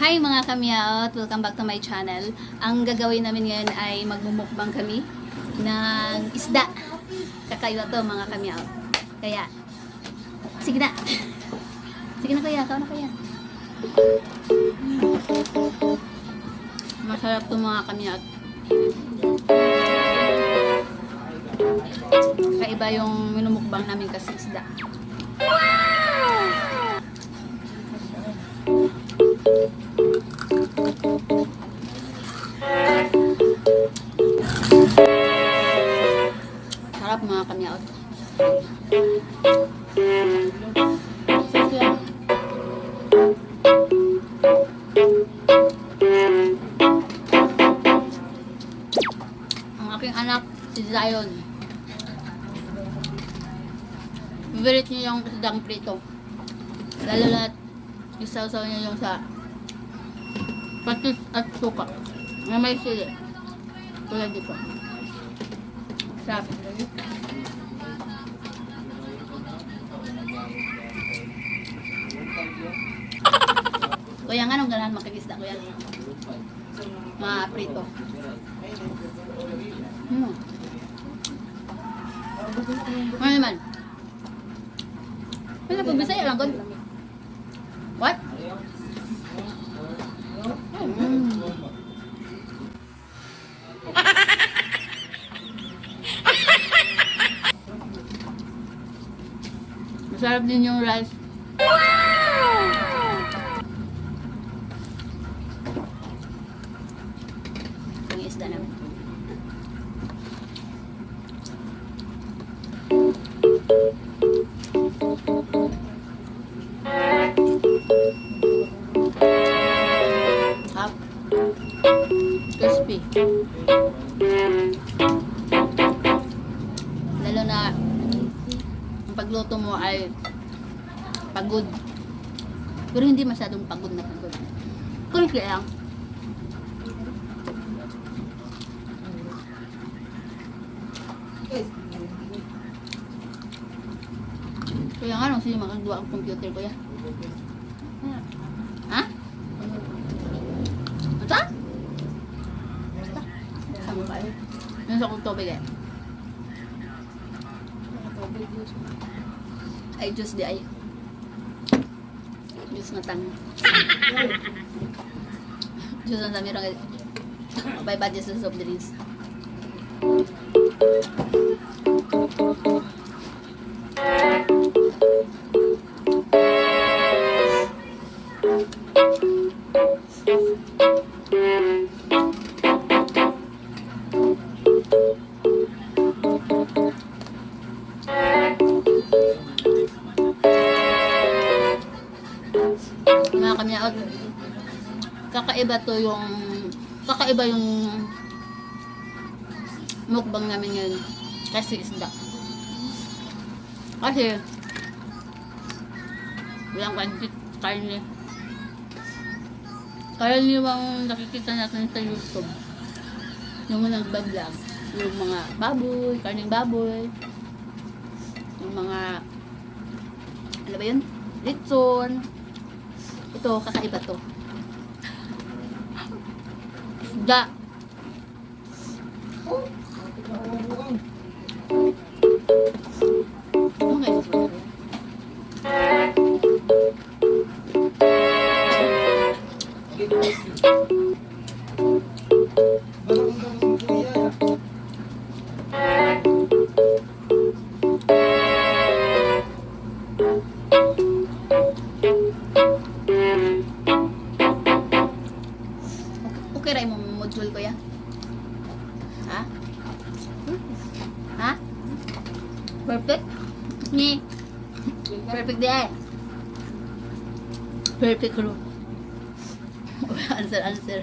Hi mga kamyaot! Welcome back to my channel. Ang gagawin namin ngayon ay magmumukbang kami ng isda. Kakaiba to mga kamyaot. Kaya, sige na! Sige na kaya, ikaw na kaya. Masarap to mga kamyaot. Kakaiba yung minumukbang namin kasi isda. Sarap mga kamyaot. Ang aking anak, si Zion. Favorite niya yung isdang prito. Lalo na isaw-saw niya yung sa patis at suka na may sili. Tulad dito. Sarap. Kuya nga nung ganahan makikisda kuya. Mga prito. Ano naman? Ano po Bisaya lang kon? What? Masarap din yung rice. Yung isda naman. Crispy. Lalo na ang pagluto mo ay pagod. Pero hindi masyadong pagod na pagod. Crispy lang. Kaya nga nung sino makagawa ang computer ko ya? Ha? Basta? Basta? Sama ba yun? Yung sa kong tubig eh. Ay, juice di ay. Juice na tang. Juice na tang. Merong bye bad sa soft drinks. Mga kamyaot, kakaiba yung mukbang namin ngayon kasi isda. Kasi walang karne. Karaniwang nakikita natin sa YouTube yung nag-vlog, yung mga baboy, karneng baboy, yung mga ano ba yun? Litson. Ito, kakaiba to. Isda. Okay. Okay rin mo module ko yan? Ha? Ha? Perfect? Ni? Perfect di ay? Perfect ro. Answer.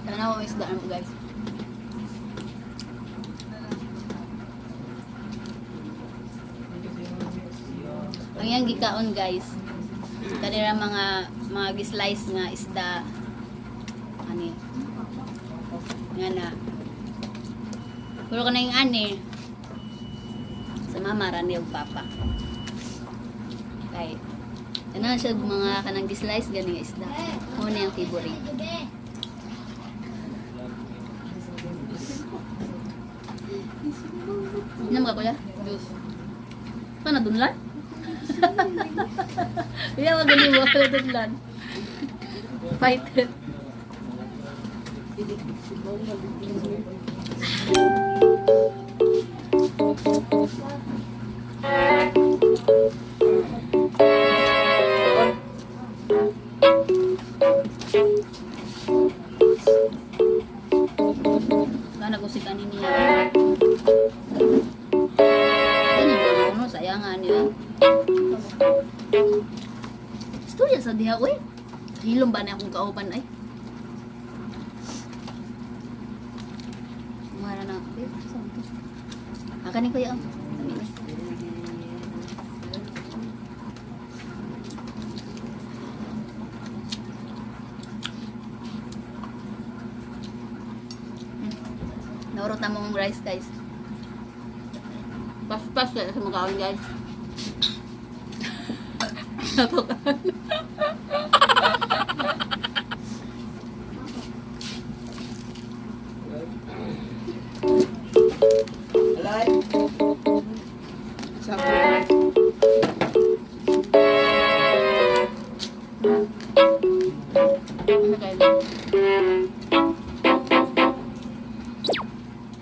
Tanaw ang isdaan mo guys. Ang yang gikaon guys. Kanira mga slice nga isda ani Nga na. Puro ka na yung ani. Sa mama, rani yung papa. Kay, ano siya mga kanang dislice ganing isda. Una yung favorite. Ano mga kuya? Juice. Paano dunlan? Iya magaling mo pala dunlan. Fight. Nagusikan niya. Ganyan ba ano? Sayangan niya. Istorya sa diha ko eh. Hilom ba na akong kauban ay? Mara na. Akanin ko yan. Naurot na mong rice guys. Pas-pas kaya sa mga kaon guys. Natukan. Alay. Sabi. Ano kayo?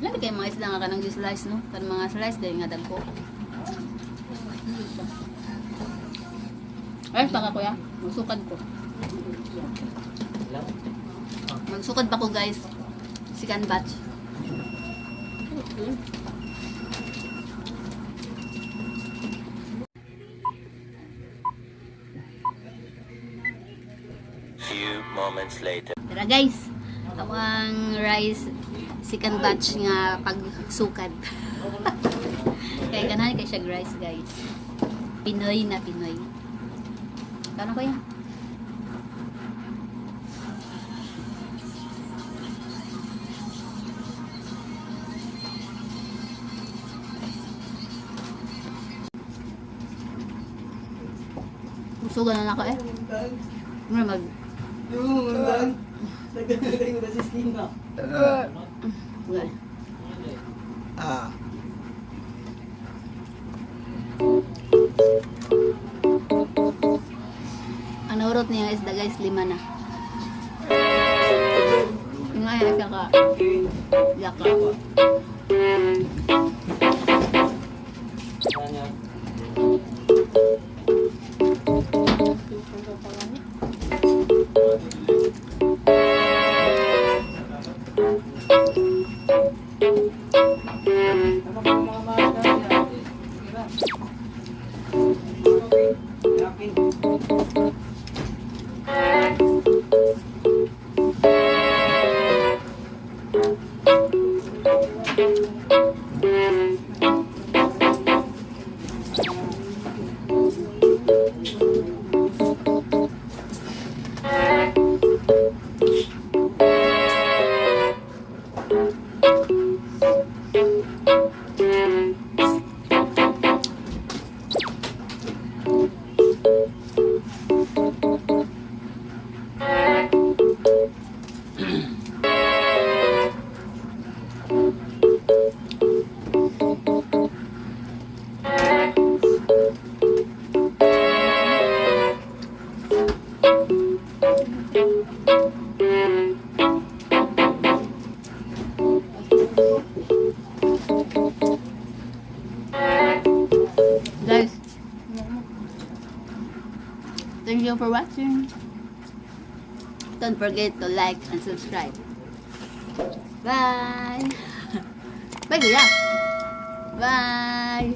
Labi kayo mga isda nga kanang slice no? Kan mga slice dahil nga dagko. Ay, baka kuya. Magsukad ko. Magsukad pa ko guys. Second batch. Few moments later. Tara guys. Ako ang rice second batch nga pagsukad. Kaya ganahan kay siya rice guys. Pinoy na Pinoy. Kano kaya? Usugan na ako eh. Ano mag... Nagagaling ba si Stina? Okay. Ang naurot niya isda guys, 5 na. Yung ay siya ka. Yaka. Guys, thank you for watching. Don't forget to like and subscribe. Bye. Bye, Kuya. Bye.